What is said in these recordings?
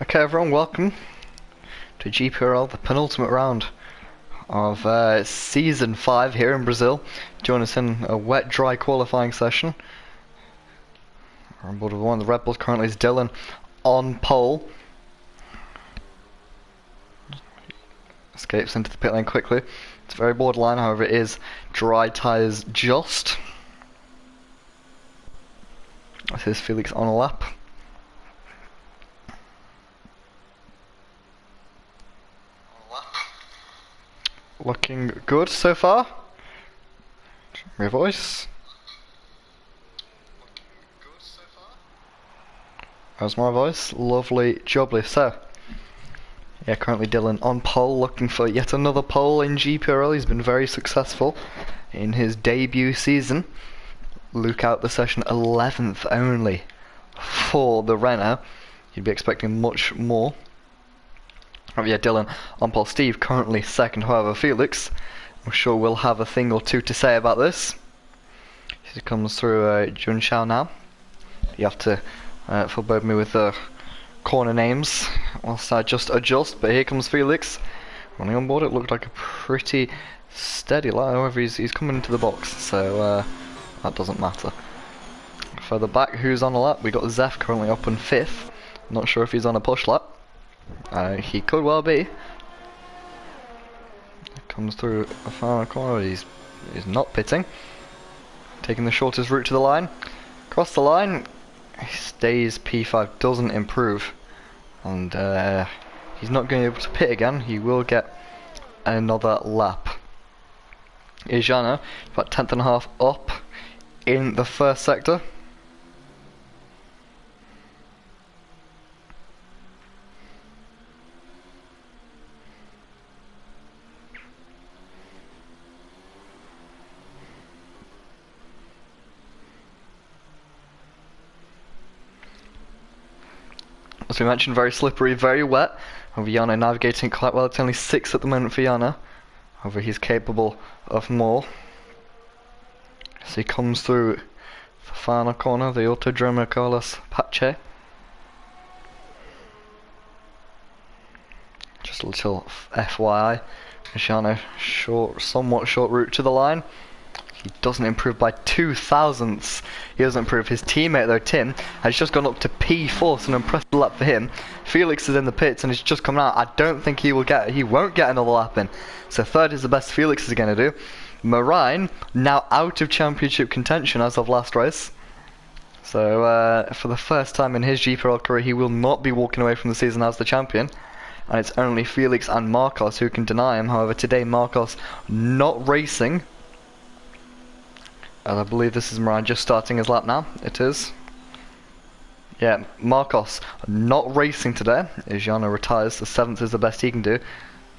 Okay everyone, welcome to GPRL, the penultimate round of Season 5 here in Brazil. Join us in a wet, dry qualifying session. On board with one of the Red Bulls currently is Dylan on pole. Escapes into the pit lane quickly. It's very borderline, however it is dry tyres just. This is Felix on a lap. Looking good so far. My voice. How's my voice? Lovely jubbly. So, yeah, currently Dylan on pole, looking for yet another pole in GPRL. He's been very successful in his debut season. Luke out the session 11th only for the Renault. You'd be expecting much more. Oh yeah, Dylan on pole. Steve currently second, however Felix, I'm sure we'll have a thing or two to say about this. He comes through Jun Xiao now. You have to forbode me with the corner names whilst I just adjust, but here comes Felix running on board. It looked like a pretty steady line, however he's coming into the box, so that doesn't matter. Further back, who's on a lap? We got Zeph currently up in 5th. Not sure if he's on a push lap. He could well be. Comes through a final corner. He's not pitting. Taking the shortest route to the line. Across the line. He stays P5. Doesn't improve. And he's not going to be able to pit again. He will get another lap. Ijana, about 10th and a half up in the first sector. As we mentioned, very slippery, very wet. However, Yana navigating quite well. It's only 6 at the moment for Yana. However, he's capable of more. So he comes through the final corner, the Autodromo Carlos Pache. Just a little FYI. Yana somewhat short route to the line. He doesn't improve by 0.02. He doesn't improve. His teammate though, Tim, has just gone up to P4, so an impressive lap for him. Felix is in the pits and he's just coming out. I don't think he won't get another lap in. So third is the best Felix is going to do. Marine, now out of championship contention as of last race. So for the first time in his GPRL career, he will not be walking away from the season as the champion. And it's only Felix and Marcos who can deny him. However, today Marcos not racing. And I believe this is Marine just starting his lap now. It is. Yeah, Marcos not racing today. Ijana retires. The 7th is the best he can do.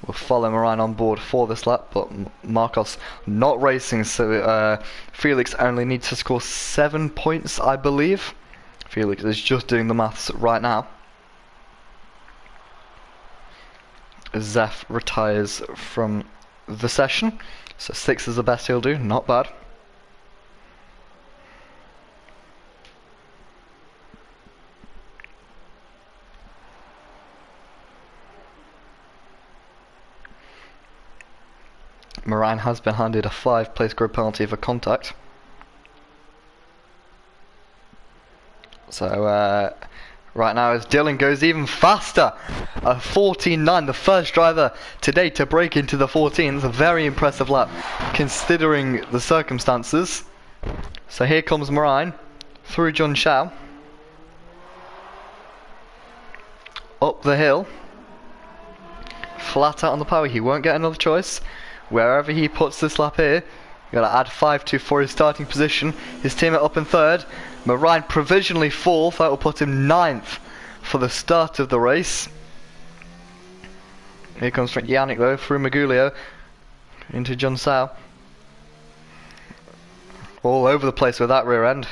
We'll follow Marine on board for this lap, but Marcos not racing, so Felix only needs to score 7 points, I believe. Felix is just doing the maths right now. Zeph retires from the session, so 6 is the best he'll do. Not bad. Marine has been handed a 5-place grid penalty for contact. So right now as Dylan goes even faster, a 14.9, the first driver today to break into the 14s. A very impressive lap considering the circumstances. So here comes Marine through Jun Xiao, up the hill, flat out on the power. He won't get another choice. Wherever he puts this lap here, you gotta add 5 to for his starting position. His teammate up in 3rd. Marine provisionally 4th. That will put him 9th for the start of the race. Here comes Yannick though, through Magulio into Jun Sao. All over the place with that rear end.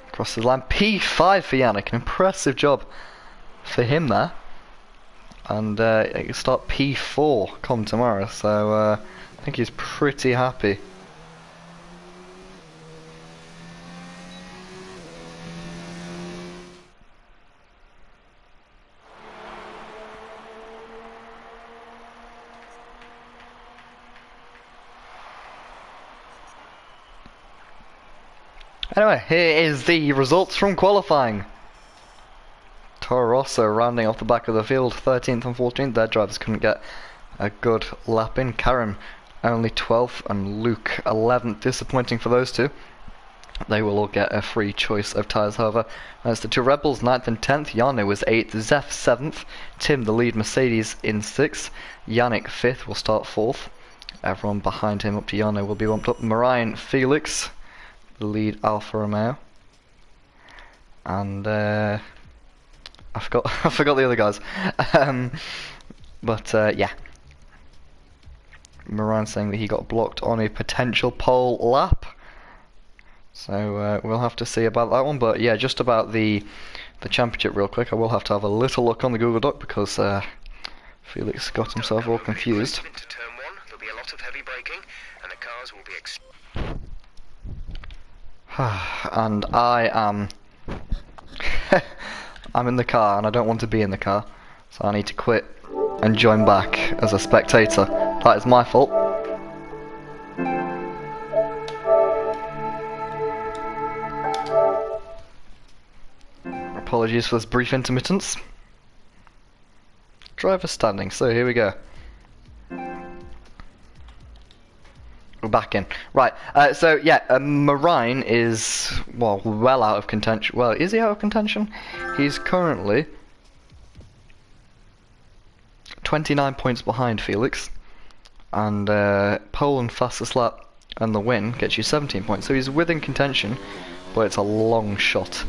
Across the line, P5 for Yannick, an impressive job for him there. And it can start P4 come tomorrow, so think he's pretty happy. Anyway, here is the results from qualifying. Toro Rosso rounding off the back of the field, 13th and 14th. Their drivers couldn't get a good lap in. Karim only 12th and Luke 11th. Disappointing for those two. They will all get a free choice of tyres, however. As the two Rebels, 9th and 10th. Jarno was 8th, Zef 7th. Tim, the lead Mercedes, in 6th. Yannick 5th, will start 4th. Everyone behind him up to Jarno will be bumped up. Marijn Felix, the lead Alfa Romeo. And I forgot the other guys. Yeah. Marijn saying that he got blocked on a potential pole lap. So we'll have to see about that one. But yeah, just about the championship real quick. I will have to have a little look on the Google Doc because Felix got himself all confused. Into turn 1, there'll be a lot of heavy braking, and the cars will be and I am I'm in the car and I don't want to be in the car, so I need to quit and join back as a spectator. That is my fault. Apologies for this brief intermittence. Driver standing, so here we go. We're back in. Right, so yeah, Marijn is, well out of contention. Well, is he out of contention? He's currently 29 points behind Felix. And pole and fastest lap and the win gets you 17 points. So he's within contention, but it's a long shot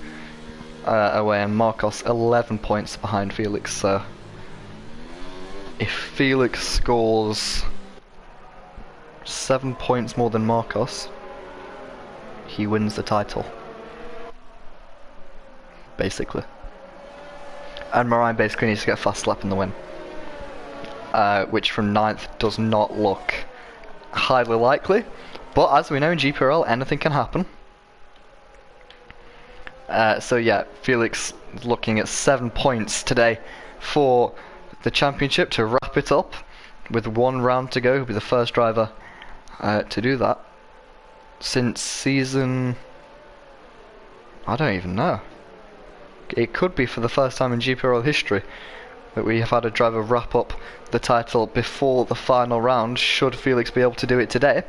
away. And Marcos 11 points behind Felix. So if Felix scores 7 points more than Marcos, he wins the title, basically. And Marijn basically needs to get a fast lap in the win, which from 9th does not look highly likely, but as we know in GPRL anything can happen. So yeah, Felix is looking at 7 points today for the championship to wrap it up. With 1 round to go, he'll be the first driver to do that since season, I don't even know. It could be for the first time in GPRL history that we have had a driver wrap up the title before the final round, should Felix be able to do it today.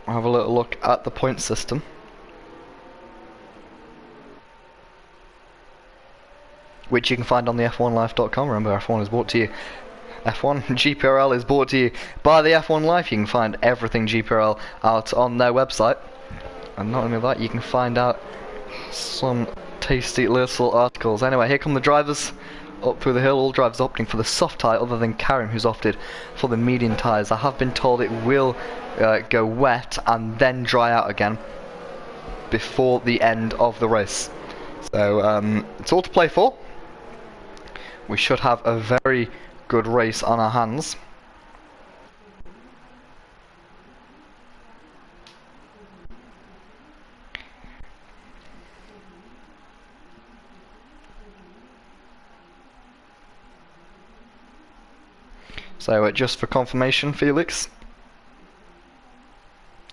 I'll have a little look at the point system. Which you can find on the F1Life.com. Remember, F1 is brought to you. F1 GPRL is brought to you by the F1 Life. You can find everything GPRL out on their website. And not only that, you can find out some tasty little articles. Anyway, here come the drivers up through the hill. All drivers opting for the soft tyre other than Karim, who's opted for the medium tyres. I have been told it will go wet and then dry out again before the end of the race. So it's all to play for. We should have a very good race on our hands. So just for confirmation, Felix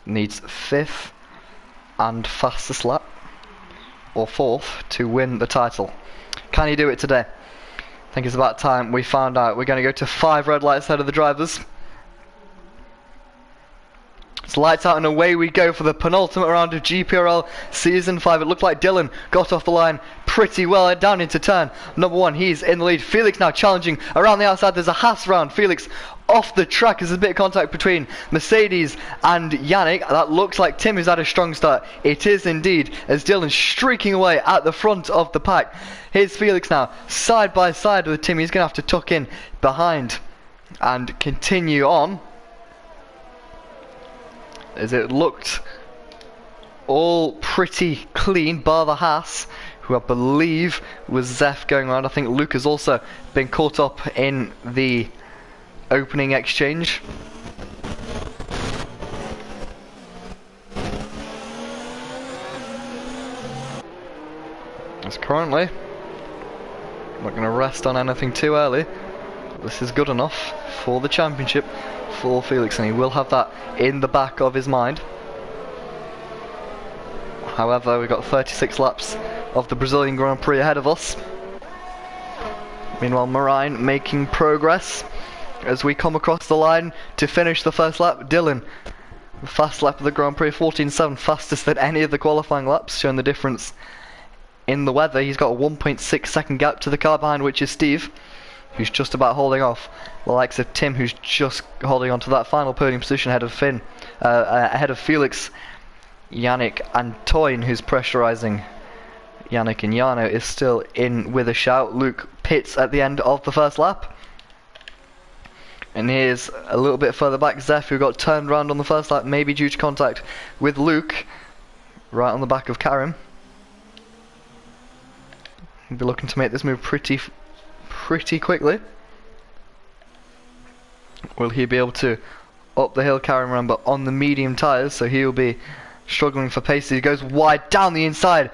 needs 5th and fastest lap, or 4th, to win the title. Can he do it today? I think it's about time we found out. We're going to go to 5 red lights ahead of the drivers. It's lights out and away we go for the penultimate round of GPRL Season 5. It looked like Dylan got off the line pretty well down into turn number 1. He's in the lead. Felix now challenging around the outside. There's a Haas round. Felix off the track. There's a bit of contact between Mercedes and Yannick. That looks like Tim has had a strong start. It is indeed, as Dylan's streaking away at the front of the pack. Here's Felix now, side by side with Tim. He's going to have to tuck in behind and continue on, as it looked all pretty clean, bar the Haas, who I believe was Zef going around. I think Luke has also been caught up in the opening exchange. As currently, I'm not going to rest on anything too early. This is good enough for the championship for Felix, and he will have that in the back of his mind. However, we've got 36 laps of the Brazilian Grand Prix ahead of us. Meanwhile, Marine making progress as we come across the line to finish the first lap. Dylan, the fast lap of the Grand Prix, 14.7, fastest than any of the qualifying laps, showing the difference in the weather. He's got a 1.6 second gap to the car behind, which is Steve, who's just about holding off the likes of Tim, who's just holding on to that final podium position ahead of ahead of Felix, Yannick and Toyn, who's pressurising Yannick, and Jarno is still in with a shout. Luke pits at the end of the first lap. And here's a little bit further back Zeph, who got turned around on the first lap, maybe due to contact with Luke, right on the back of Karim. He'll be looking to make this move pretty quickly. Will he be able to up the hill, Karim, remember, on the medium tyres, so he'll be struggling for pace. He goes wide down the inside.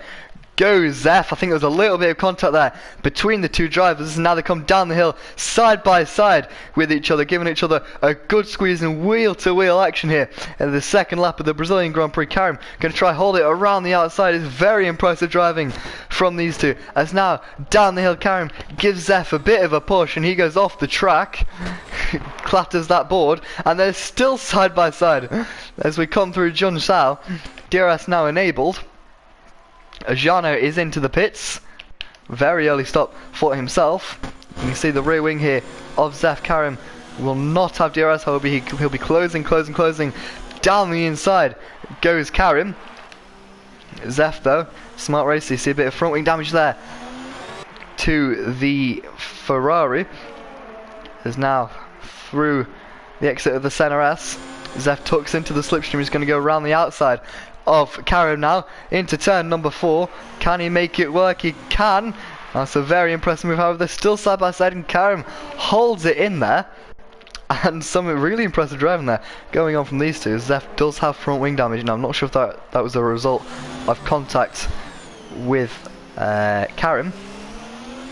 Goes Zeph. I think there was a little bit of contact there between the two drivers, and now they come down the hill side by side with each other, giving each other a good squeeze and wheel-to-wheel action here. And the second lap of the Brazilian Grand Prix, Karim going to try hold it around the outside. It's very impressive driving from these two. As now down the hill, Karim gives Zeph a bit of a push, and he goes off the track, clatters that board, and they're still side by side as we come through Junshao. DRS now enabled. Jarno is into the pits. Very early stop for himself. You can see the rear wing here of Zeph. Karim will not have DRS, however he'll be closing down the inside. Goes Karim. Zeph though, smart race. You see a bit of front wing damage there to the Ferrari. Is now through the exit of the Senna S. Zeph tucks into the slipstream. He's going to go around the outside of Karim now into turn number 4. Can he make it work? He can. That's a very impressive move. However, they're still side by side, and Karim holds it in there. And some really impressive driving there going on from these two. Zeph does have front wing damage. Now I'm not sure if that was a result of contact with Karim,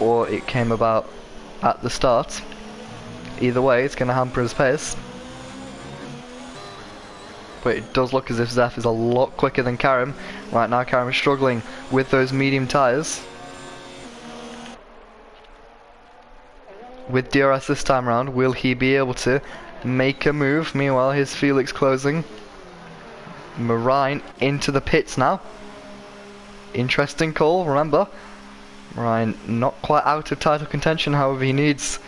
or it came about at the start. Either way, it's going to hamper his pace. But it does look as if Zeph is a lot quicker than Karim. Right now Karim is struggling with those medium tyres. With DRS this time around, will he be able to make a move? Meanwhile, here's Felix closing. Marine into the pits now. Interesting call, remember. Marine not quite out of title contention, however he needs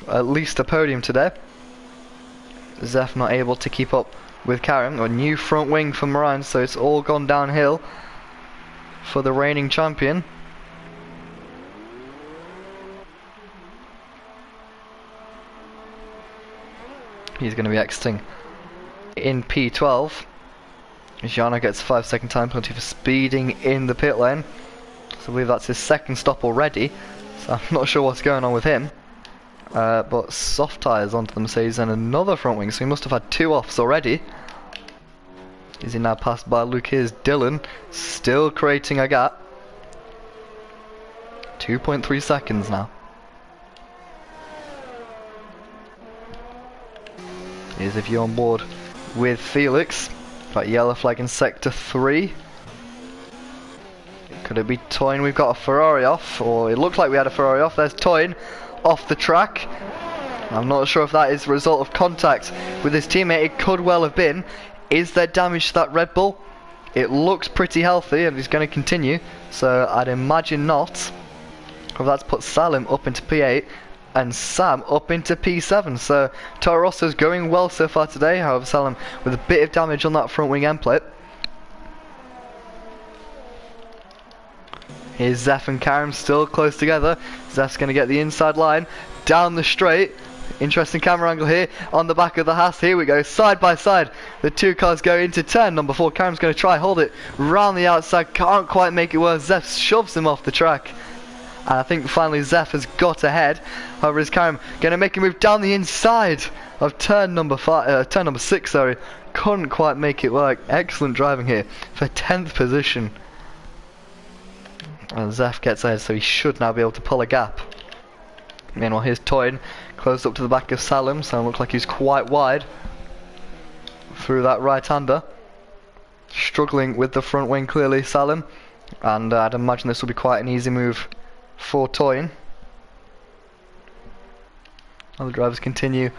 at least a podium today. Zeph not able to keep up with Karim. A new front wing for Marine, so it's all gone downhill for the reigning champion. He's going to be exiting in P12. Jarno gets a 5-second time penalty for speeding in the pit lane. So I believe that's his second stop already. So I'm not sure what's going on with him. But soft tyres onto the Mercedes and another front wing, so he must have had 2 offs already. Is he now passed by Luke? Here's Dylan, still creating a gap. 2.3 seconds now. Here's a view on board with Felix. Got yellow flag in sector 3. Could it be Toyn? We've got a Ferrari off, or it looks like we had a Ferrari off. There's Toyn off the track. I'm not sure if that is a result of contact with his teammate. It could well have been. Is there damage to that Red Bull? It looks pretty healthy and he's going to continue, so I'd imagine not. Well, that's put Salim up into P8 and Sam up into P7, so Toro Rosso's going well so far today. However, Salim with a bit of damage on that front wing end plate. Here's Zeph and Karim still close together. Zeph's going to get the inside line down the straight. Interesting camera angle here on the back of the Haas. Here we go, side by side. The two cars go into turn number 4. Karim's going to try hold it round the outside. Can't quite make it work. Zeph shoves him off the track. And I think finally Zeph has got ahead. However, is Karim going to make a move down the inside of turn number 6, sorry. Couldn't quite make it work. Excellent driving here for 10th position. And Zeph gets ahead, so he should now be able to pull a gap. Meanwhile, here's Toyn, close up to the back of Salim. Salim looks like he's quite wide through that right-hander. Struggling with the front wing clearly, Salim. And I'd imagine this will be quite an easy move for Toyn. Other drivers continue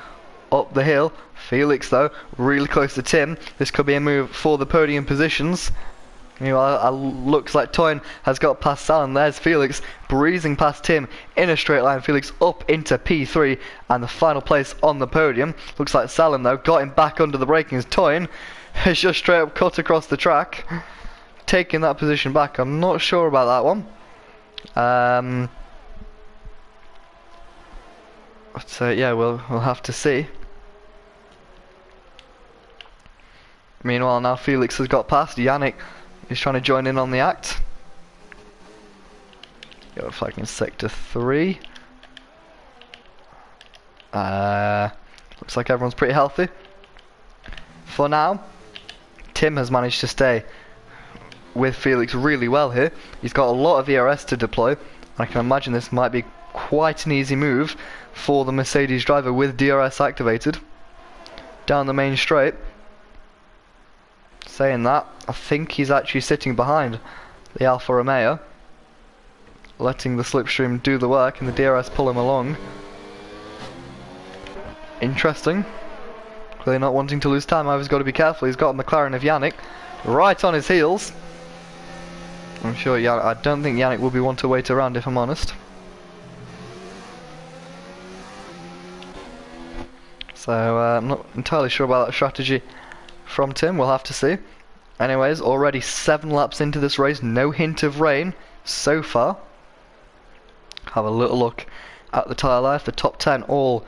up the hill. Felix though, really close to Tim. This could be a move for the podium positions. Meanwhile, looks like Toyn has got past Salim. There's Felix breezing past Tim in a straight line. Felix up into P3 and the final place on the podium. Looks like Salim though got him back under the braking as Toyn has just straight up cut across the track, taking that position back. I'm not sure about that one. So yeah, we'll have to see. Meanwhile, now Felix has got past. Yannick is trying to join in on the act. Yellow flag in sector 3. Looks like everyone's pretty healthy for now. Tim has managed to stay with Felix really well here. He's got a lot of ERS to deploy. I can imagine this might be quite an easy move for the Mercedes driver with DRS activated. Down the main straight. Saying that, I think he's actually sitting behind the Alfa Romeo, letting the slipstream do the work and the DRS pull him along. Interesting. Clearly not wanting to lose time. I've got to be careful. He's got a McLaren of Yannick right on his heels. I'm sure I don't think Yannick will be one to wait around, if I'm honest. So I'm not entirely sure about that strategy from Tim. We'll have to see. Anyways, already 7 laps into this race, no hint of rain so far. Have a little look at the tyre life. The top 10 all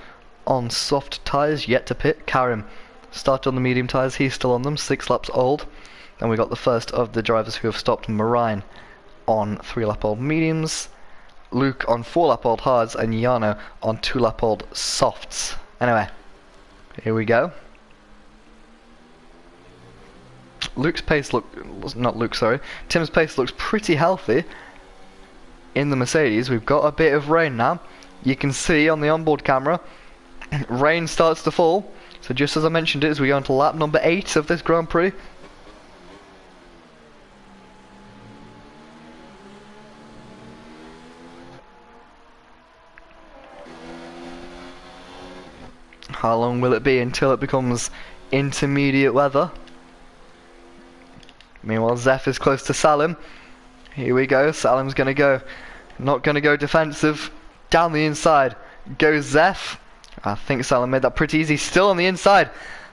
on soft tyres, yet to pit. Karim started on the medium tyres, he's still on them, 6 laps old. Then we got the first of the drivers who have stopped, Marine on 3-lap old mediums, Luke on 4-lap old hards, and Yano on 2-lap old softs. Anyway, here we go. Tim's pace looks pretty healthy in the Mercedes. We've got a bit of rain now. You can see on the onboard camera, rain starts to fall. So just as I mentioned it, as we go into lap number 8 of this Grand Prix. How long will it be until it becomes intermediate weather? Meanwhile, Zeph is close to Salim. Here we go. Salim's going to go. Not going to go defensive. Down the inside goes Zeph. I think Salim made that pretty easy. Still on the inside.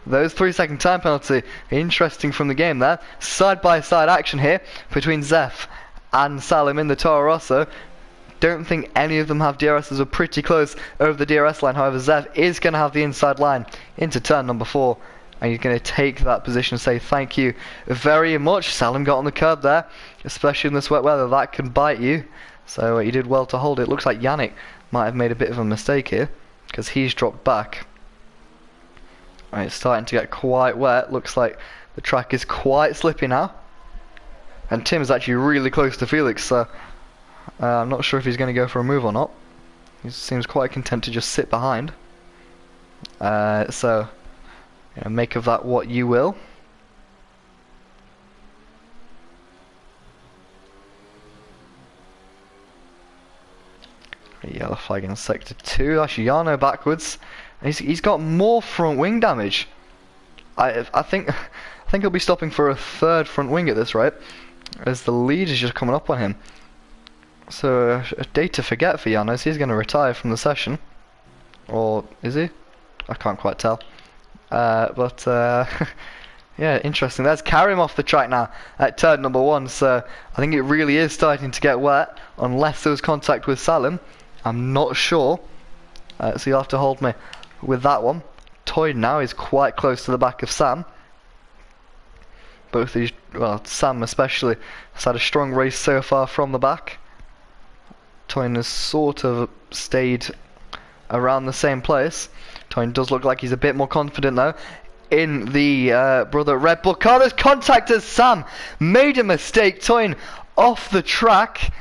Those 3-second time penalty. Interesting from the game there. Side-by-side action here between Zeph and Salim in the Toro Rosso. Don't think any of them have DRSs. Are pretty close over the DRS line. However, Zeph is going to have the inside line into turn number 4. And he's going to take that position and say thank you very much. Salim got on the curb there, especially in this wet weather. That can bite you. So he did well to hold it. Looks like Yannick might have made a bit of a mistake here, because he's dropped back. Right, it's starting to get quite wet. Looks like the track is quite slippy now. And Tim's actually really close to Felix, so I'm not sure if he's going to go for a move or not. He seems quite content to just sit behind. So make of that what you will. Yellow flag in sector 2. Actually, Yano backwards. He's got more front wing damage. I think he'll be stopping for a 3rd front wing at this rate, as the lead is just coming up on him. So a day to forget for Janos. He's going to retire from the session, or is he? I can't quite tell. Yeah, interesting. There's Karim off the track now at turn number 1. So I think it really is starting to get wet, unless there was contact with Salim. I'm not sure. So you'll have to hold me with that one. Toyd now is quite close to the back of Sam. Both these, well, Sam especially, has had a strong race so far from the back. Toyn has sort of stayed around the same place. Toyn does look like he's a bit more confident though in the brother Red Bull car. There's contact as Sam made a mistake. Toyn off the track.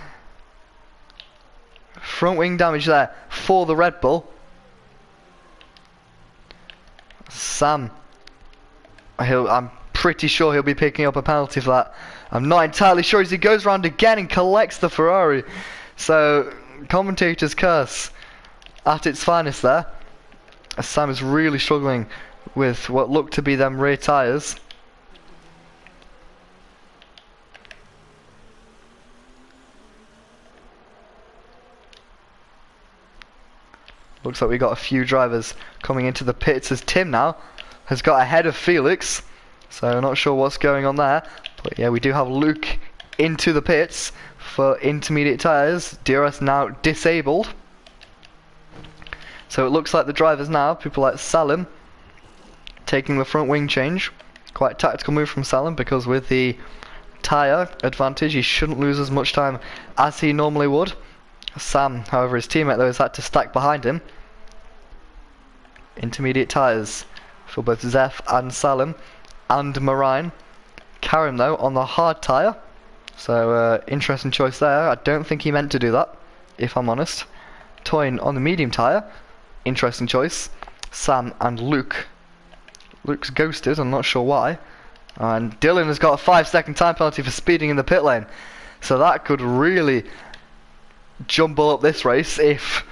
Front wing damage there for the Red Bull. Sam, I'm pretty sure he'll be picking up a penalty for that. I'm not entirely sure as he goes round again and collects the Ferrari. So, commentator's curse at its finest there. As Sam is really struggling with what look to be them rear tyres. Looks like we got a few drivers coming into the pits as Tim now has got ahead of Felix. So not sure what's going on there. But yeah, we do have Luke into the pits for intermediate tyres. DRS now disabled. So it looks like the drivers now, people like Salim, taking the front wing change. Quite a tactical move from Salim because with the tyre advantage he shouldn't lose as much time as he normally would. Sam, however, his teammate though, has had to stack behind him. Intermediate tyres for both Zeph and Salim and Marine. Karim though on the hard tyre. So interesting choice there. I don't think he meant to do that, if I'm honest. Toyn on the medium tyre. Interesting choice. Sam and Luke. Luke's ghosted, I'm not sure why. And Dylan has got a 5-second time penalty for speeding in the pit lane. So that could really jumble up this race if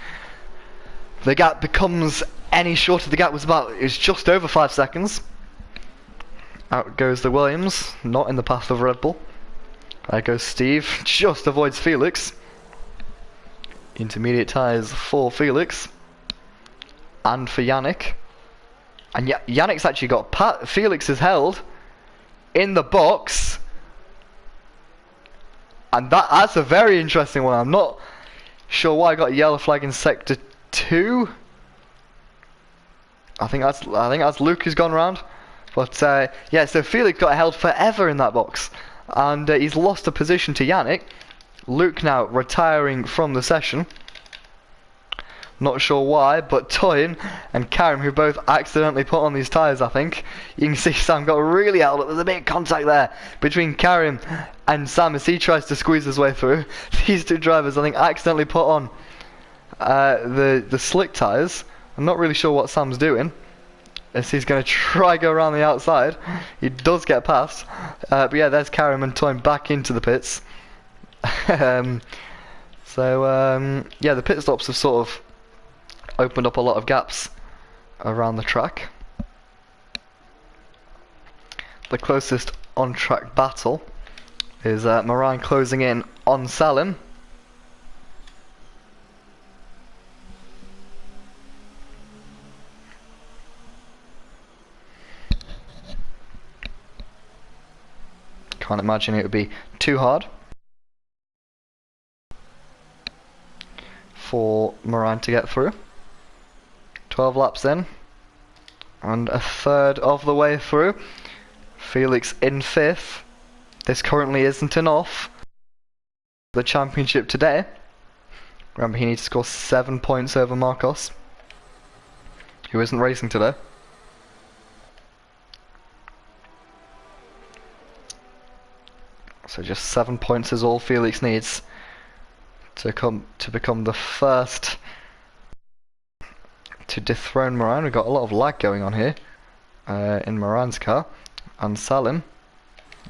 the gap becomes any shorter. The gap was just over 5 seconds. Out goes the Williams, not in the path of Red Bull. There goes Steve, just avoids Felix. Intermediate tyres for Felix and for Yannick. And Yannick's actually got Felix is held in the box. And that's a very interesting one. I'm not sure why I got a yellow flag in sector 2. I think that's Luke who's gone round. But yeah, so Felix got held forever in that box. And he's lost a position to Yannick. Luke now retiring from the session. Not sure why, but Toyn and Karim, who both accidentally put on these tyres, I think. You can see Sam got really held up. There's a bit of contact there between Karim and Sam as he tries to squeeze his way through. These two drivers, I think, accidentally put on the slick tyres. I'm not really sure what Sam's doing, as he's going to try go around the outside. He does get past. But yeah, there's Karim and Toyn back into the pits. Yeah, the pit stops have sort of opened up a lot of gaps around the track. The closest on-track battle is Marine closing in on Salim. Can't imagine it would be too hard for Marine to get through. 12 laps in, and a third of the way through. Felix in 5th. This currently isn't an off the championship today. Remember, he needs to score 7 points over Marcos, who isn't racing today. So just 7 points is all Felix needs to become the first to dethrone Moran. We've got a lot of lag going on here in Moran's car. And Salim,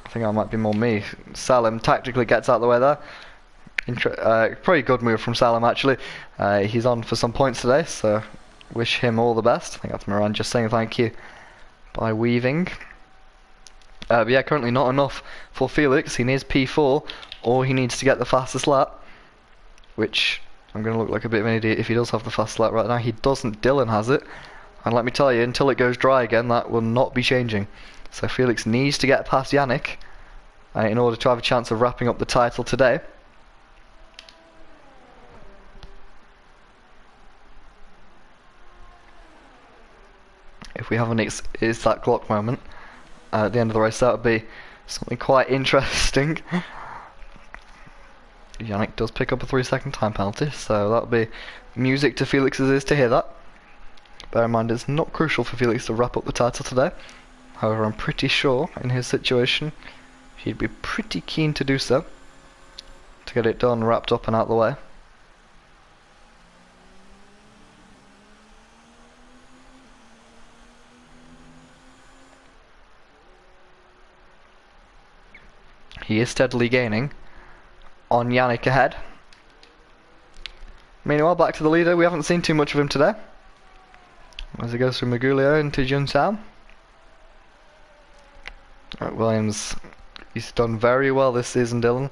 I think that might be more me. Salim tactically gets out of the way there. Pretty good move from Salim actually. He's on for some points today, so wish him all the best. I think that's Moran just saying thank you by weaving. But yeah, currently not enough for Felix. He needs P4, or he needs to get the fastest lap, which I'm going to look like a bit of an idiot if he does have the fastest lap right now. He doesn't. Dylan has it, and let me tell you, until it goes dry again, that will not be changing. So Felix needs to get past Yannick in order to have a chance of wrapping up the title today. If we have an it's that clock moment at the end of the race, that would be something quite interesting. Yannick does pick up a 3-second time penalty, so that'll be music to Felix's ears to hear that. Bear in mind, it's not crucial for Felix to wrap up the title today. However, I'm pretty sure, in his situation, he'd be pretty keen to do so, to get it done, wrapped up and out of the way. He is steadily gaining on Yannick ahead. Meanwhile, back to the leader. We haven't seen too much of him today, as he goes through Magulio into Juntao. Williams, he's done very well this season, Dylan.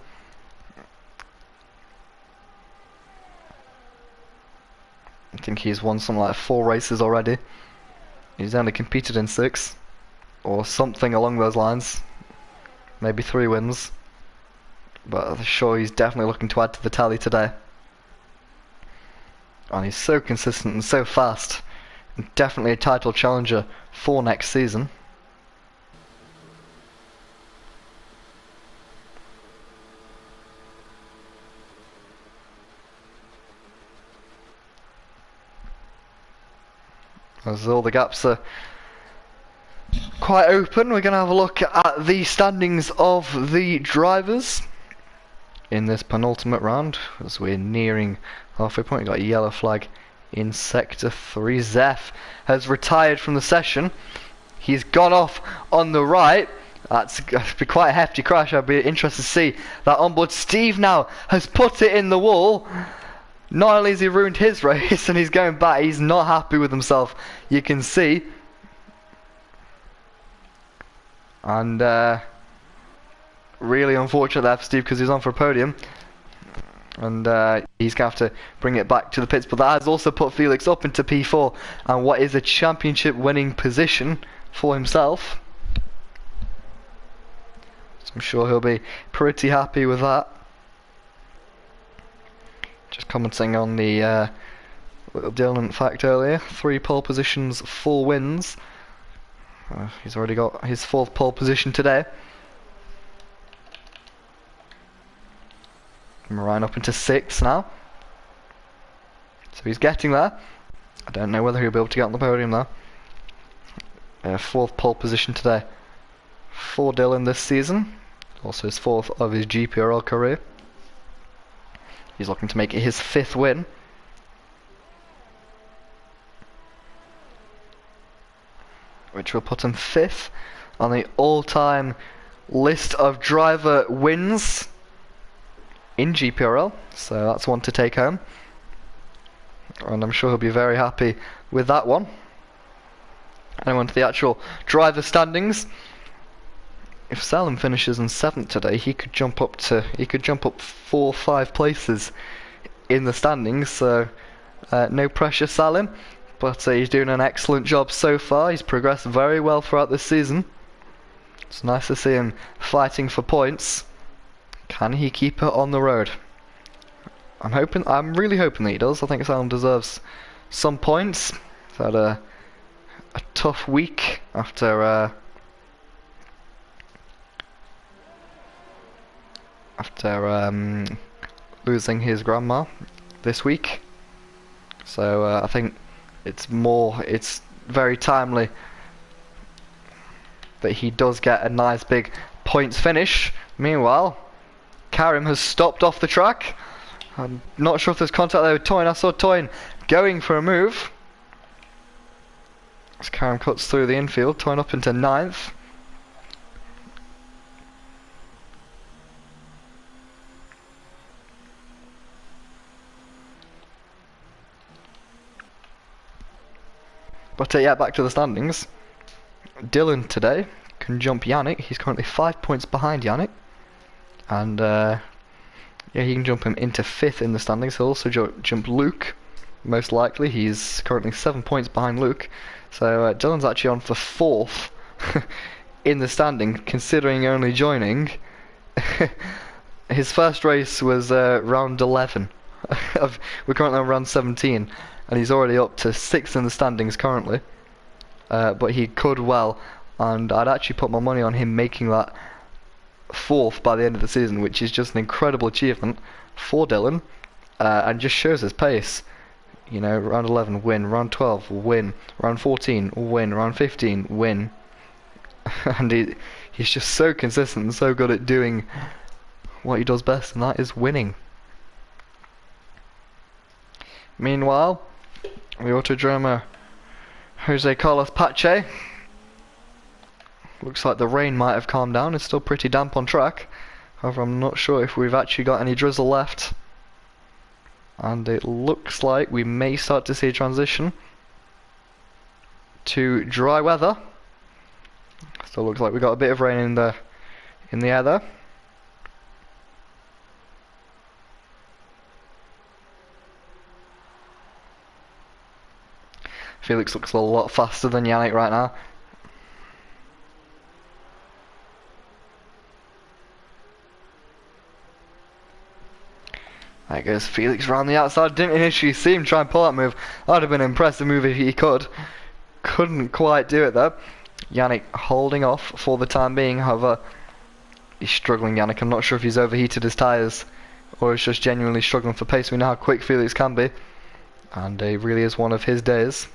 I think he's won something like 4 races already. He's only competed in 6, or something along those lines. Maybe 3 wins. But I'm sure he's definitely looking to add to the tally today. And he's so consistent and so fast. And definitely a title challenger for next season. As all the gaps are quite open, we're going to have a look at the standings of the drivers in this penultimate round. As we're nearing halfway point, we've got a yellow flag in Sector 3. Zeph has retired from the session. He's gone off on the right. That's going to be quite a hefty crash. I'd be interested to see that onboard. Steve now has put it in the wall. Not only has he ruined his race and he's going back, he's not happy with himself, you can see. And really unfortunate there for Steve, because he's on for a podium. And he's going to have to bring it back to the pits. But that has also put Felix up into P4, and what is a championship winning position for himself. So I'm sure he'll be pretty happy with that. Just commenting on the little Dylan fact earlier, 3 pole positions, 4 wins. He's already got his 4th pole position today. Moran up into 6 now. So he's getting there. I don't know whether he'll be able to get on the podium though. 4th pole position today for Dylan this season. Also his 4th of his GPRL career. He's looking to make it his 5th win. Which will put him 5th on the all-time list of driver wins in GPRL. So that's one to take home. And I'm sure he'll be very happy with that one. And on to the actual driver standings. If Salim finishes in 7th today, he could jump up 4-5 places in the standings. So no pressure, Salim, but he's doing an excellent job so far. He's progressed very well throughout this season. It's nice to see him fighting for points. Can he keep it on the road? I'm really hoping that he does. I think Salim deserves some points. He's had a tough week after losing his grandma this week. So I think it's very timely that he does get a nice big points finish. Meanwhile, Karim has stopped off the track. I'm not sure if there's contact there with Toyn. I saw Toyn going for a move. As Karim cuts through the infield, Toyn up into 9th. But yeah, back to the standings. Dylan today can jump Yannick. He's currently 5 points behind Yannick. And yeah, he can jump him into 5th in the standings. He'll also jump Luke, most likely. He's currently 7 points behind Luke. So Dylan's actually on for 4th in the standing, considering only joining. His first race was round 11. We're currently on round 17. And he's already up to 6th in the standings currently. But he could well, and I'd actually put my money on him making that 4th by the end of the season, which is just an incredible achievement for Dylan, and just shows his pace. You know, round 11, win. Round 12, win. Round 14, win. Round 15, win. And he's just so consistent and so good at doing what he does best, and that is winning. Meanwhile, the Autodromer Jose Carlos Pache. Looks like the rain might have calmed down. It's still pretty damp on track. However, I'm not sure if we've actually got any drizzle left. And it looks like we may start to see a transition to dry weather. Still looks like we got a bit of rain in the air there. Felix looks a lot faster than Yannick right now. There goes Felix around the outside. Didn't initially see him try and pull that move. That would have been an impressive move if he could. Couldn't quite do it though. Yannick holding off for the time being. However, he's struggling, Yannick. I'm not sure if he's overheated his tyres or is just genuinely struggling for pace. We know how quick Felix can be, and it really is one of his days.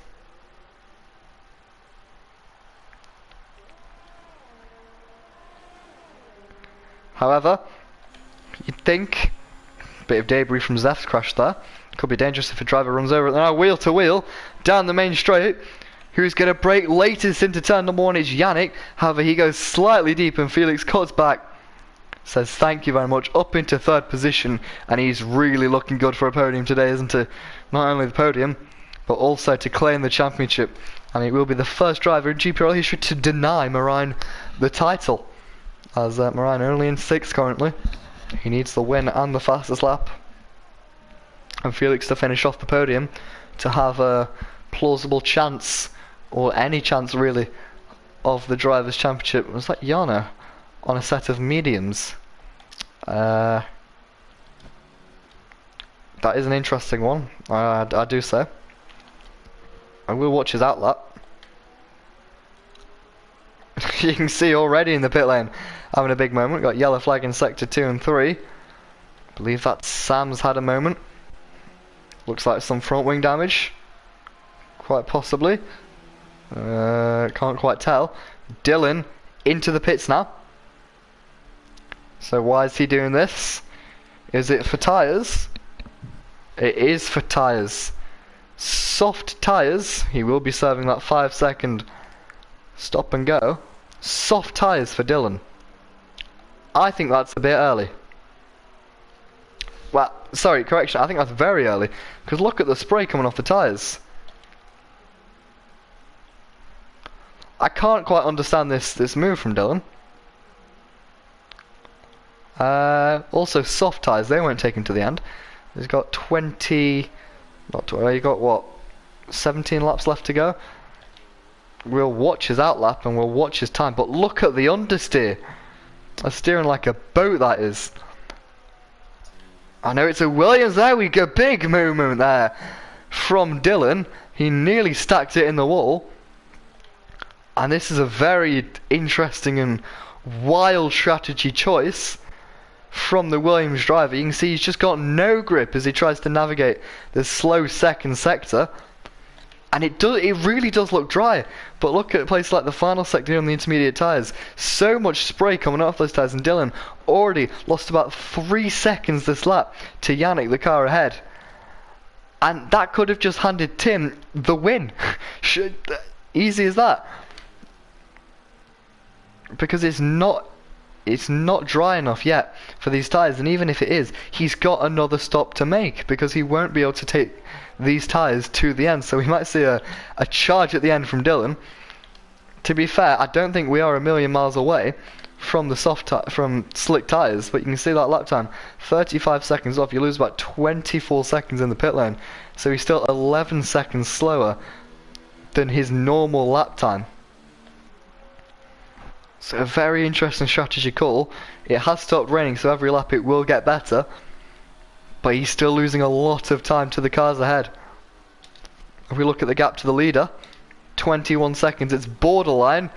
However, you'd think a bit of debris from Zeph's crash there. Could be dangerous if a driver runs over it. Now wheel to wheel down the main straight. Who's going to brake latest into turn number 1 is Yannick. However, he goes slightly deep and Felix cuts back. Says thank you very much, up into 3rd position, and he's really looking good for a podium today, isn't he? Not only the podium, but also to claim the championship. And he will be the first driver in GPRL history to deny Marine the title, as Marine only in 6th currently. He needs the win and the fastest lap, and Felix to finish off the podium to have a plausible chance, or any chance really, of the Drivers' Championship. Was that Yana on a set of mediums? That is an interesting one, I do say. I will watch his outlap. You can see already in the pit lane having a big moment. Got yellow flag in sector 2 and 3. I believe that Sam's had a moment. Looks like some front wing damage, quite possibly. Can't quite tell. Dylan into the pits now. So why is he doing this? Is it for tyres? It is for tyres. Soft tyres. He will be serving that 5-second stop and go. Soft tyres for Dylan. I think that's a bit early. Well, sorry, correction. I think that's very early, because look at the spray coming off the tyres. I can't quite understand this move from Dylan. Also, soft tyres, they weren't taken to the end. He's got 20... Not 20, you got what? 17 laps left to go. We'll watch his outlap and we'll watch his time, but look at the understeer. That's steering like a boat, that is. I know it's a Williams there, we go big movement there from Dylan. He nearly stacked it in the wall. And this is a very interesting and wild strategy choice from the Williams driver. You can see he's just got no grip as he tries to navigate the slow 2nd sector. And it really does look dry. But look at places like the final sector on the intermediate tyres. So much spray coming off those tyres, and Dylan already lost about 3 seconds this lap to Yannick, the car ahead. And that could have just handed Tim the win. Easy as that. Because it's not dry enough yet for these tyres, and even if it is, he's got another stop to make, because he won't be able to take these tyres to the end. So we might see a charge at the end from Dylan. To be fair, I don't think we are a million miles away from the from slick tyres, but you can see that lap time, 35 seconds off. You lose about 24 seconds in the pit lane, so he's still 11 seconds slower than his normal lap time. So a very interesting strategy call. It has stopped raining, so every lap it will get better, but he's still losing a lot of time to the cars ahead. If we look at the gap to the leader, 21 seconds, it's borderline.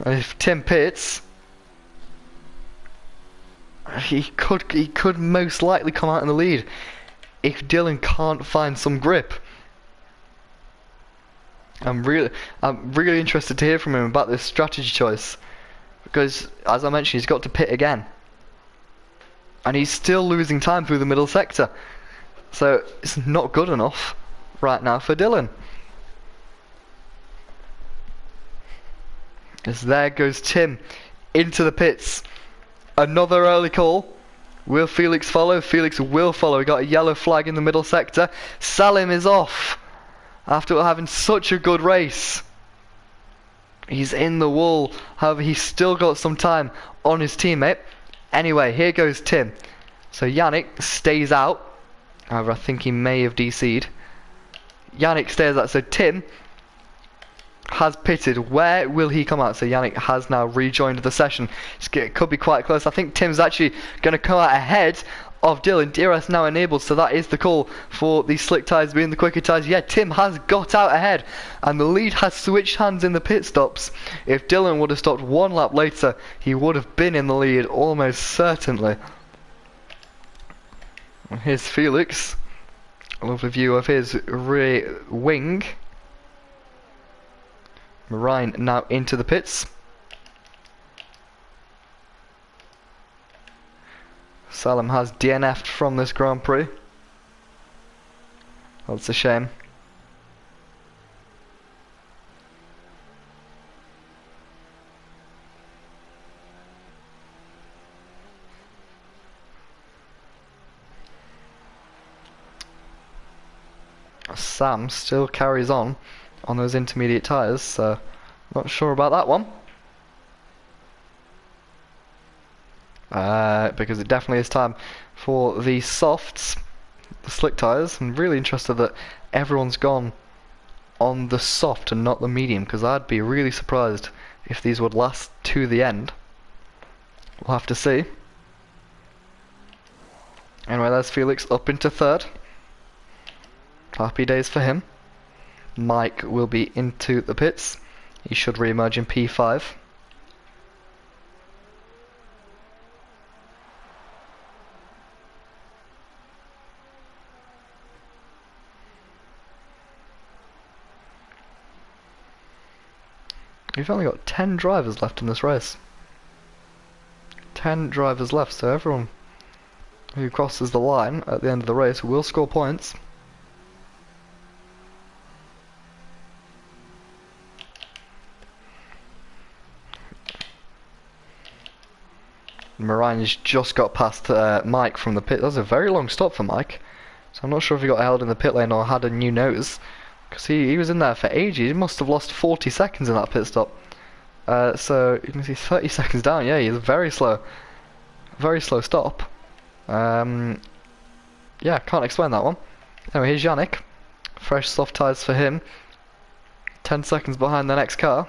And if Tim pits, He could most likely come out in the lead if Dylan can't find some grip. I'm really interested to hear from him about this strategy choice, because as I mentioned, he's got to pit again, and he's still losing time through the middle sector, so it's not good enough right now for Dylan. As there goes Tim into the pits. Another early call. Will Felix follow? Felix will follow. We got a yellow flag in the middle sector. Salim is off after having such a good race. He's in the wall. However, he's still got some time on his teammate. Anyway, here goes Tim. So Yannick stays out. However, I think he may have DC'd. Yannick stays out. So Tim has pitted. Where will he come out? So Yannick has now rejoined the session. It could be quite close. I think Tim's actually going to come out ahead of Dylan. DRS now enabled, so that is the call for the slick tyres being the quicker tyres. Yeah, Tim has got out ahead, and the lead has switched hands in the pit stops. If Dylan would have stopped one lap later, he would have been in the lead almost certainly. And here's Felix. A lovely view of his rear wing. Ryan now into the pits. Salim has DNF'd from this Grand Prix. That's a shame. Sam still carries on those intermediate tyres, so not sure about that one. Because it definitely is time for the softs, the slick tyres. I'm really interested that everyone's gone on the soft and not the medium, because I'd be really surprised if these would last to the end. We'll have to see. Anyway, there's Felix up into third. Happy days for him. Mike will be into the pits. He should re-emerge in P5. We've only got 10 drivers left in this race. 10 drivers left, so everyone who crosses the line at the end of the race will score points. Marian's just got past Mike from the pit. That was a very long stop for Mike, so I'm not sure if he got held in the pit lane or had a new nose, because he was in there for ages. He must have lost 40 seconds in that pit stop. So you can see 30 seconds down. Yeah, he's very slow stop. Yeah, can't explain that one. Anyway, here's Yannick. Fresh soft tyres for him. 10 seconds behind the next car.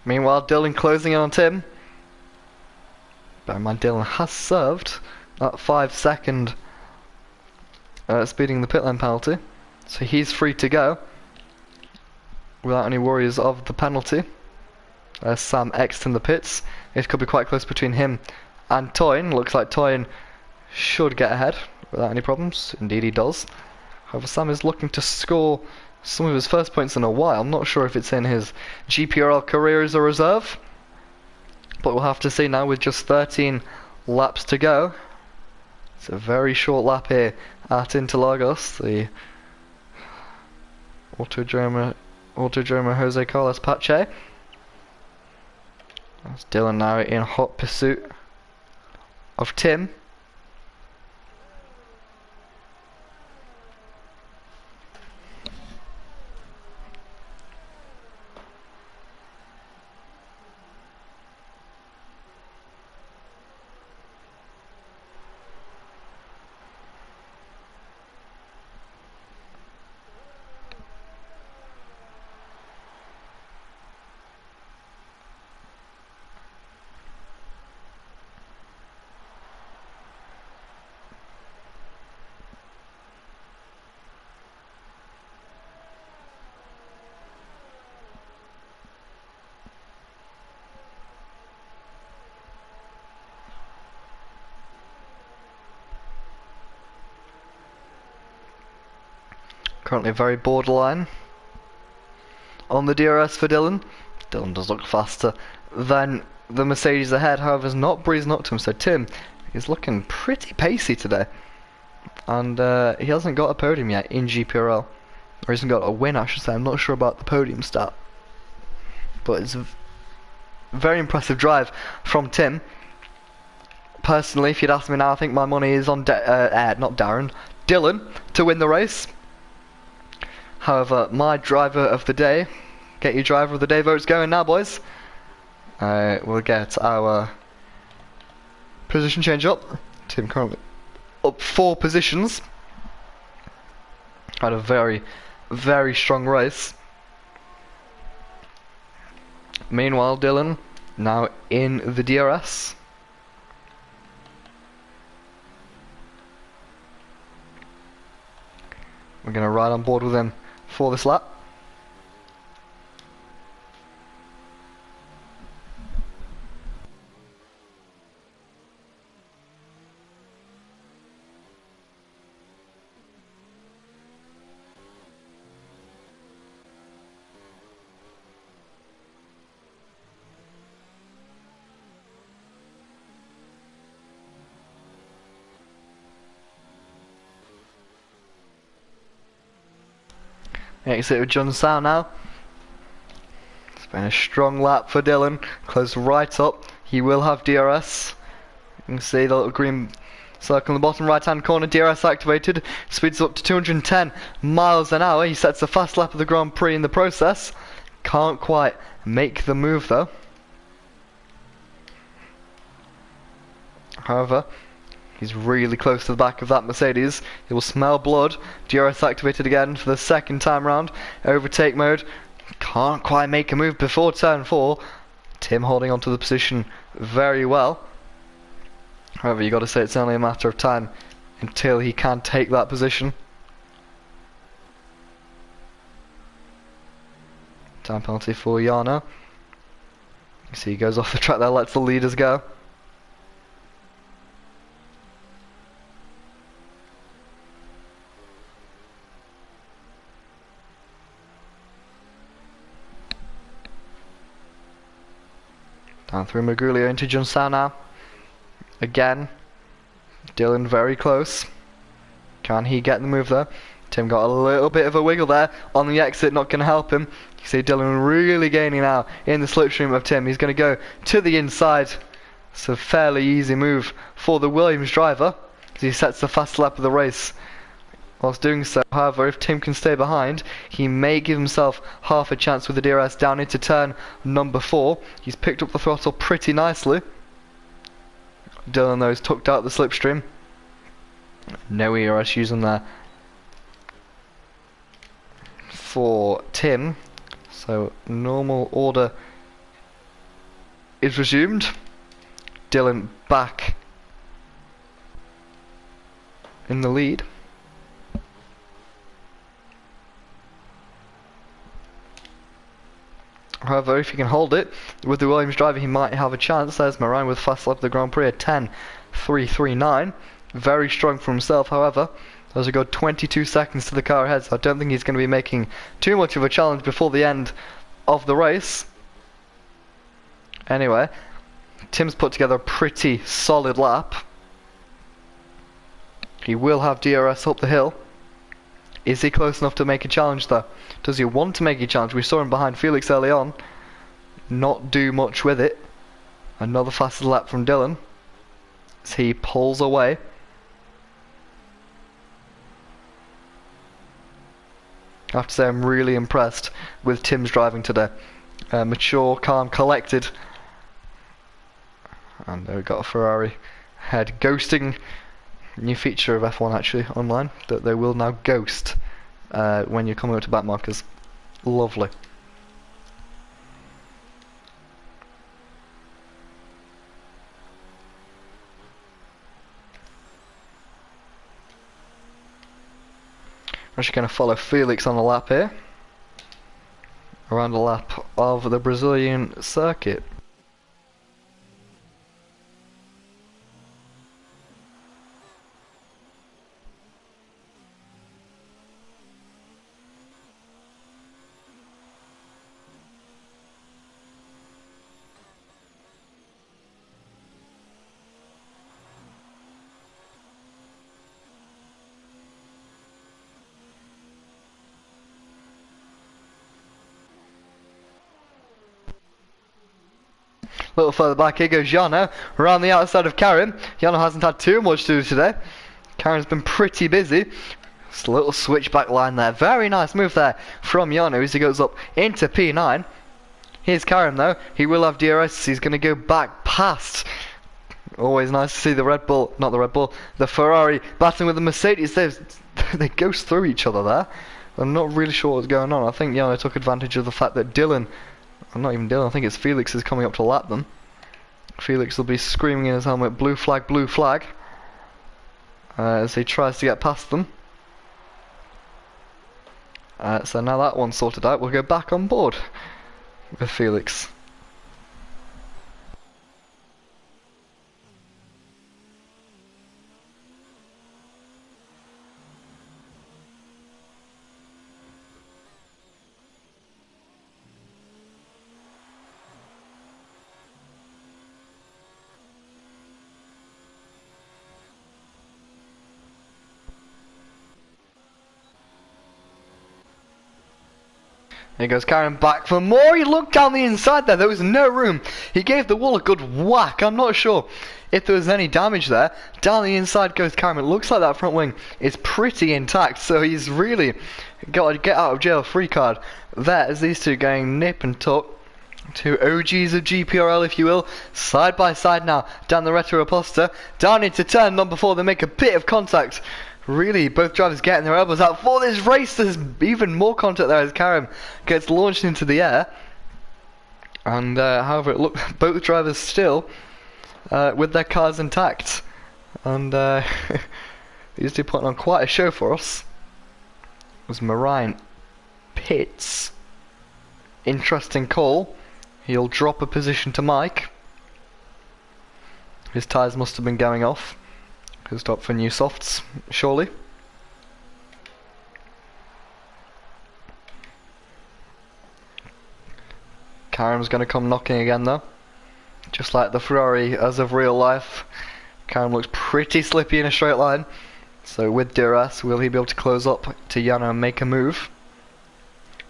Meanwhile, Dylan closing in on Tim. Bear in mind, Dylan has served that 5-second speeding the pit lane penalty, so he's free to go without any worries of the penalty. There's Sam X in the pits. It could be quite close between him and Toyn. Looks like Toyn should get ahead without any problems. Indeed he does. However, Sam is looking to score some of his first points in a while. I'm not sure if it's in his GPRL career as a reserve, but we'll have to see now with just 13 laps to go. It's a very short lap here at Interlagos, the Autodromo Jose Carlos Pache. That's Dylan now in hot pursuit of Tim. Currently very borderline on the DRS for Dylan. Dylan does look faster than the Mercedes ahead, however, is not breezing up to him, so Tim is looking pretty pacey today. And he hasn't got a podium yet in GPRL. Or he hasn't got a win, I should say. I'm not sure about the podium stat. But it's a very impressive drive from Tim. Personally, if you'd ask me now, I think my money is on not Darren, Dylan to win the race. However, my driver of the day, get your driver of the day votes going now, boys. We'll get our position change up. Tim currently up 4 positions. Had a very, very strong race. Meanwhile, Dylan now in the DRS. We're going to ride on board with him for this lap. Exit with John Sow now. It's been a strong lap for Dylan. Close right up. He will have DRS. You can see the little green circle in the bottom right hand corner. DRS activated. Speeds up to 210 miles an hour. He sets a fast lap of the Grand Prix in the process. Can't quite make the move though. However, he's really close to the back of that Mercedes. He will smell blood. DRS activated again for the second time round. Overtake mode. Can't quite make a move before turn 4. Tim holding on to the position very well. However, you got to say it's only a matter of time until he can take that position. Time penalty for Yarno. You see he goes off the track there, lets the leaders go. Down through Magulio into Junsan now. Again, Dylan very close. Can he get the move there? Tim got a little bit of a wiggle there on the exit, not going to help him. You see Dylan really gaining now in the slipstream of Tim. He's going to go to the inside. It's a fairly easy move for the Williams driver as he sets the fast lap of the race. Whilst doing so, however, if Tim can stay behind, he may give himself half a chance with the DRS down into turn number 4. He's picked up the throttle pretty nicely. Dylan though is tucked out the slipstream. No ERS using there for Tim. So normal order is resumed. Dylan back in the lead. However, if he can hold it with the Williams driver, he might have a chance. There's Moran with fast lap of the Grand Prix at 10.339. Very strong for himself, however. There's a good 22 seconds to the car ahead, so I don't think he's going to be making too much of a challenge before the end of the race. Anyway, Tim's put together a pretty solid lap. He will have DRS up the hill. Is he close enough to make a challenge though? Does he want to make a challenge? We saw him behind Felix early on. Not do much with it. Another faster lap from Dylan as he pulls away. I have to say I'm really impressed with Tim's driving today. Mature, calm, collected. And we've got a Ferrari head ghosting. New feature of F1 actually online, that they will now ghost when you're coming up to back markers. Lovely. We're actually going to follow Felix on the lap here. Around the lap of the Brazilian circuit. A little further back, here goes Jano, around the outside of Karen. Jano hasn't had too much to do today. Karen's been pretty busy. Just a little switchback line there. Very nice move there from Jano as he goes up into P9. Here's Karen though. He will have DRS. He's going to go back past. Always nice to see the Red Bull, not the Red Bull, the Ferrari battling with the Mercedes. They ghost through each other there. I'm not really sure what's going on. I think Jano took advantage of the fact that Dylan, not even Dylan, I think it's Felix is coming up to lap them. Felix will be screaming in his helmet, blue flag, as he tries to get past them. So now that one's sorted out, we'll go back on board with Felix. Here goes Karen back for more. He looked down the inside there. There was no room. He gave the wall a good whack. I'm not sure if there was any damage there. Down the inside goes Karen. It looks like that front wing is pretty intact. So he's really got a get out of jail free card there as these two going nip and tuck. Two OGs of GPRL, if you will, side by side now down the Retro Aposta. Down into turn number 4. They make a bit of contact. Really, both drivers getting their elbows out for this race. There's even more contact there as Karen gets launched into the air. And however, it looked both drivers still with their cars intact. And these two putting on quite a show for us. It was Marine pits. Interesting call. He'll drop a position to Mike. His tyres must have been going off. He'll stop for new softs, surely. Karen's going to come knocking again though. Just like the Ferrari as of real life. Karen looks pretty slippy in a straight line. So with DRS, will he be able to close up to Jano and make a move?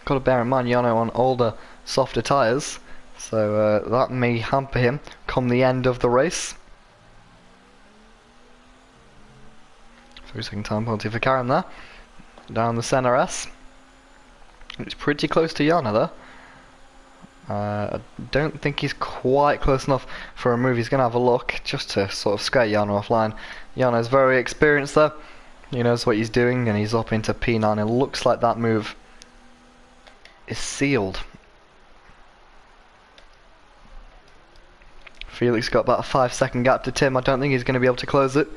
Got to bear in mind Jano on older, softer tyres. So that may hamper him come the end of the race. 3-second time penalty for Karen there. Down the CNRS. It's pretty close to Jano though. I don't think he's quite close enough for a move. He's going to have a look just to sort of scare Jano offline. Jano's very experienced though. He knows what he's doing and he's up into P9. It looks like that move is sealed. Felix got about a 5-second gap to Tim. I don't think he's going to be able to close it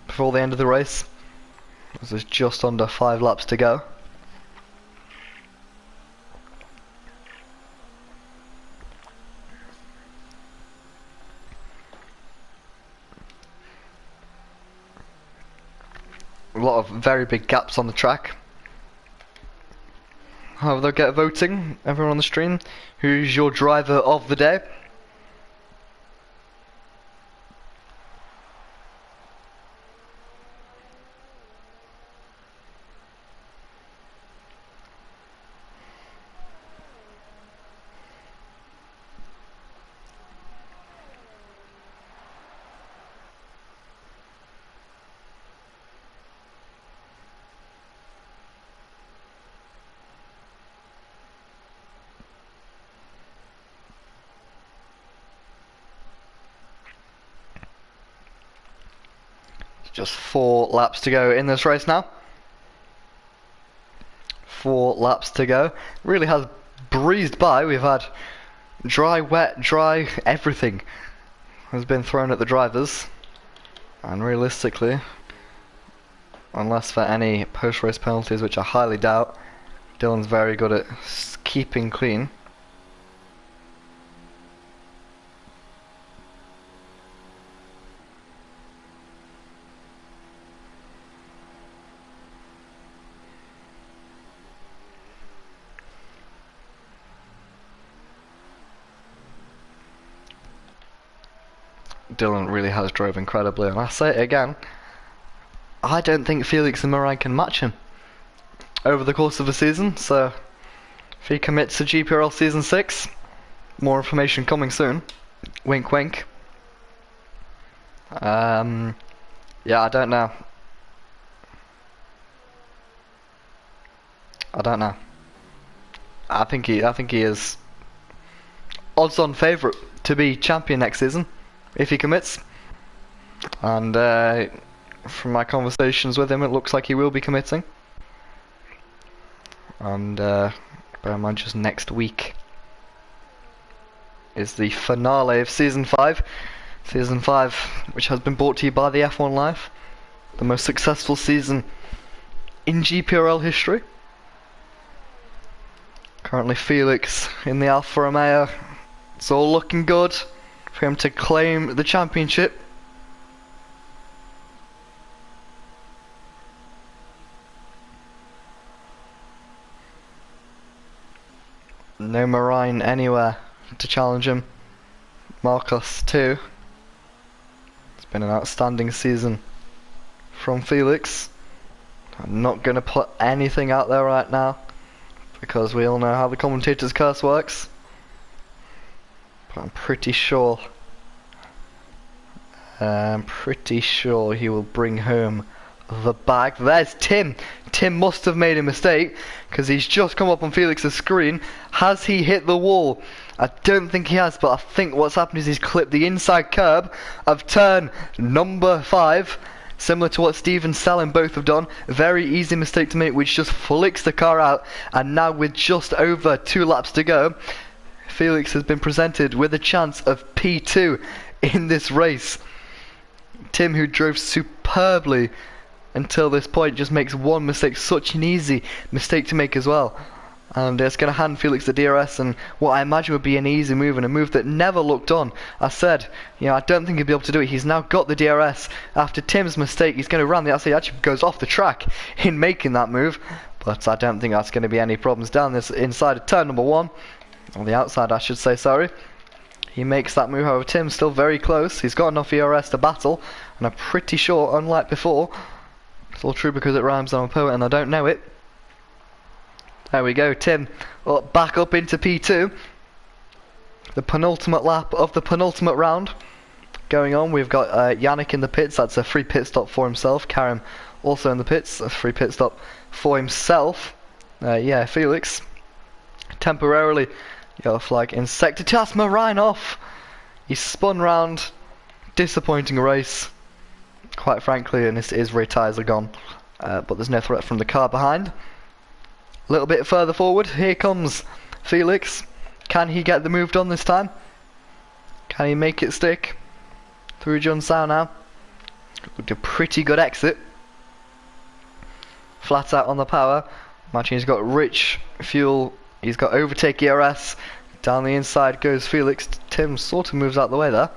before the end of the race. There's just under 5 laps to go. A lot of very big gaps on the track. However, they'll get voting, everyone on the stream. Who's your driver of the day? Just 4 laps to go in this race now. 4 laps to go. Really has breezed by. We've had dry, wet, dry, everything has been thrown at the drivers. And realistically, unless for any post-race penalties, which I highly doubt, Dylan's very good at keeping clean. Dylan really has drove incredibly, and I say it again, I don't think Felix and Marine can match him over the course of the season. So if he commits to GPRL Season 6, more information coming soon. Wink wink. Yeah, I don't know. I don't know. I think he is odds-on favourite to be champion next season if he commits. And from my conversations with him, it looks like he will be committing. And bear in mind, just next week is the finale of Season 5. Season 5, which has been brought to you by the F1 Live. The most successful season in GPRL history. Currently Felix in the Alfa Romeo. It's all looking good for him to claim the championship. No Marine anywhere to challenge him. Marcos too. It's been an outstanding season from Felix. I'm not going to put anything out there right now because we all know how the commentator's curse works. But I'm pretty sure he will bring home the bag. There's Tim. Tim must have made a mistake because he's just come up on Felix's screen. Has he hit the wall? I don't think he has, but I think what's happened is he's clipped the inside curb of turn number 5, similar to what Steve and Selen both have done. Very easy mistake to make, which just flicks the car out. And now with just over 2 laps to go, Felix has been presented with a chance of P2 in this race. Tim, who drove superbly until this point, just makes one mistake. Such an easy mistake to make as well. And it's going to hand Felix the DRS, and what I imagine would be an easy move, and a move that never looked on. I said, I don't think he'll be able to do it. He's now got the DRS. After Tim's mistake, he's going to run the outside. He actually goes off the track in making that move. But I don't think that's going to be any problems down this inside of turn number 1. On the outside, I should say, sorry. He makes that move, however, Tim's still very close. He's got enough ERS to battle, and I'm pretty sure, unlike before, it's all true because it rhymes on a poet and I don't know it. There we go, Tim back up into P2. The penultimate lap of the penultimate round going on. We've got Yannick in the pits. That's a free pit stop for himself. Karim also in the pits. A free pit stop for himself. Yeah, Felix temporarily yellow flag in sector 2. That's Marine off. He spun round. Disappointing race, quite frankly, and his rear tyres are gone. But there's no threat from the car behind. A little bit further forward, here comes Felix. Can he get the move done this time? Can he make it stick? Through John Sao now. Looked a pretty good exit. Flat out on the power. Imagine he's got rich fuel. He's got overtake ERS. Down the inside goes Felix. Tim sort of moves out the way there.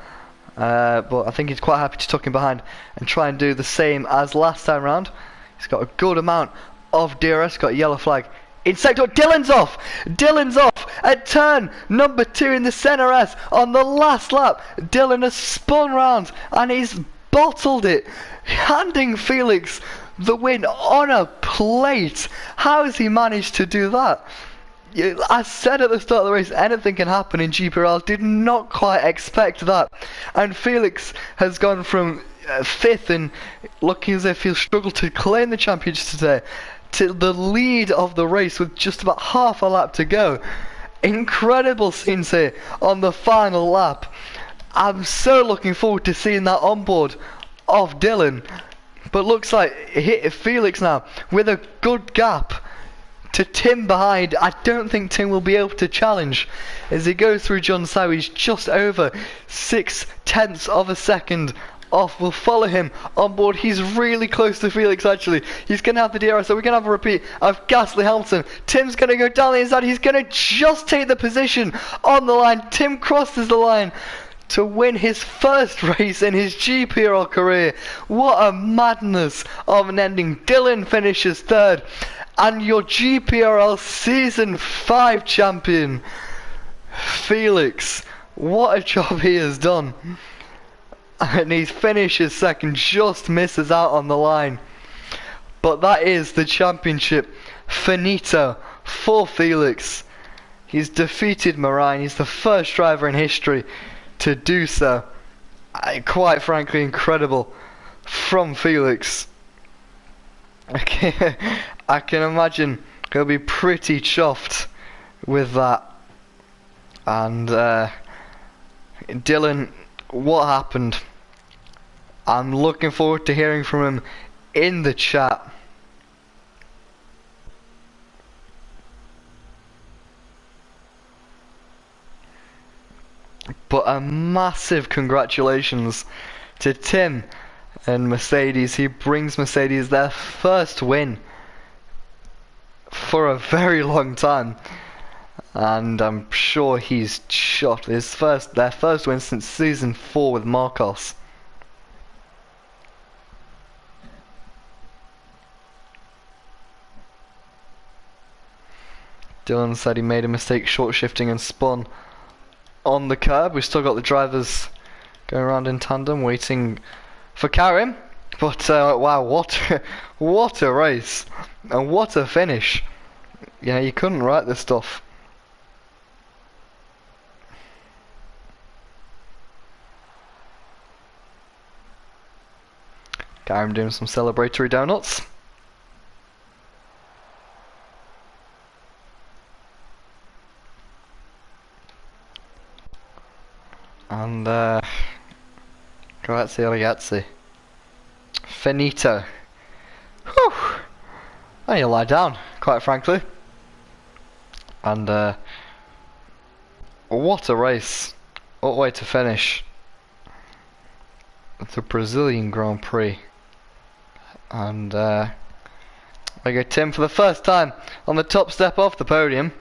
But I think he's quite happy to tuck him behind and try and do the same as last time round. He's got a good amount of DRS. Got a yellow flag in sector. Dylan's off. Dylan's off at turn number 2 in the centre S on the last lap. Dylan has spun round and he's bottled it, handing Felix the win on a plate. How has he managed to do that? I said at the start of the race, anything can happen in GPRL. Did not quite expect that. And Felix has gone from 5th and looking as if he'll struggle to claim the championship today to the lead of the race with just about half a lap to go. Incredible scenes here on the final lap. I'm so looking forward to seeing that onboard of Dylan. But looks like Felix now with a good gap to Tim behind. I don't think Tim will be able to challenge as he goes through John Sao. He's just over 6/10 of a second off. We'll follow him on board. He's really close to Felix actually. He's going to have the DRS, so we're going to have a repeat of Gasly Hamilton. Tim's going to go down the inside. He's going to just take the position on the line. Tim crosses the line to win his first race in his GPRL career. What a madness of an ending. Dylan finishes 3rd. And your GPRL Season 5 champion, Felix. What a job he has done. And he finishes 2nd, just misses out on the line. But that is the championship finito for Felix. He's defeated Marine. He's the first driver in history to do so. Quite frankly, incredible from Felix. Okay, I can imagine he'll be pretty chuffed with that. And Dylan, what happened? I'm looking forward to hearing from him in the chat. But a massive congratulations to Tim and Mercedes. He brings Mercedes their first win for a very long time, and I'm sure he's shocked. Their first win since season 4 with Marcos. Dylan said he made a mistake short shifting and spun on the curb. We've still got the drivers going around in tandem waiting for Karim. But wow, what a race and what a finish. Yeah, you couldn't write this stuff. Karim doing some celebratory donuts. And grazie ragazzi. Finito. Whew. Now you lie down, quite frankly. And what a race. What a way to finish the Brazilian Grand Prix. And there we go, Tim for the first time on the top step off the podium.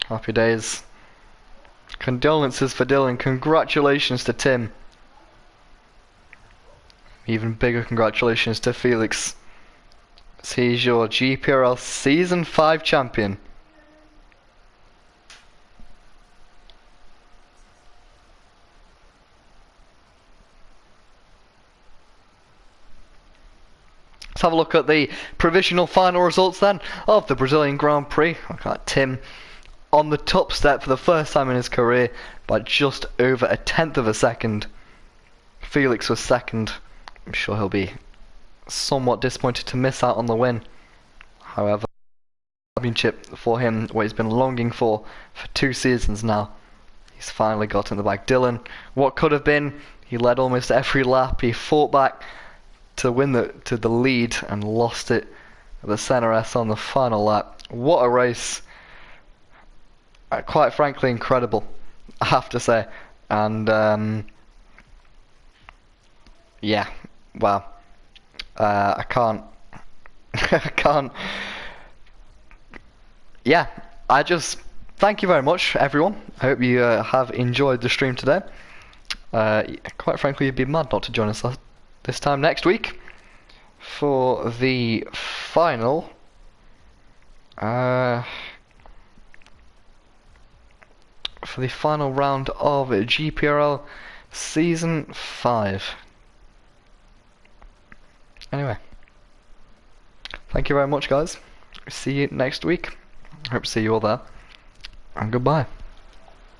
Happy days. Condolences for Dylan. Congratulations to Tim. Even bigger congratulations to Felix, as he's your GPRL Season 5 champion. Let's have a look at the provisional final results then of the Brazilian Grand Prix. Look at Tim on the top step for the first time in his career by just over a tenth of a second. Felix was second. I'm sure he'll be somewhat disappointed to miss out on the win. However, championship for him, what he's been longing for 2 seasons now, he's finally got in the bag. Dylan, what could have been, he led almost every lap. He fought back to win the lead and lost it at the center S on the final lap. What a race! Quite frankly, incredible, I have to say. And yeah, wow. I can't. I can't. Yeah, I just thank you very much, everyone. I hope you have enjoyed the stream today. Quite frankly, you'd be mad not to join us this time next week for the final. For the final round of GPRL Season 5. Anyway, thank you very much, guys. See you next week. Hope to see you all there. And goodbye.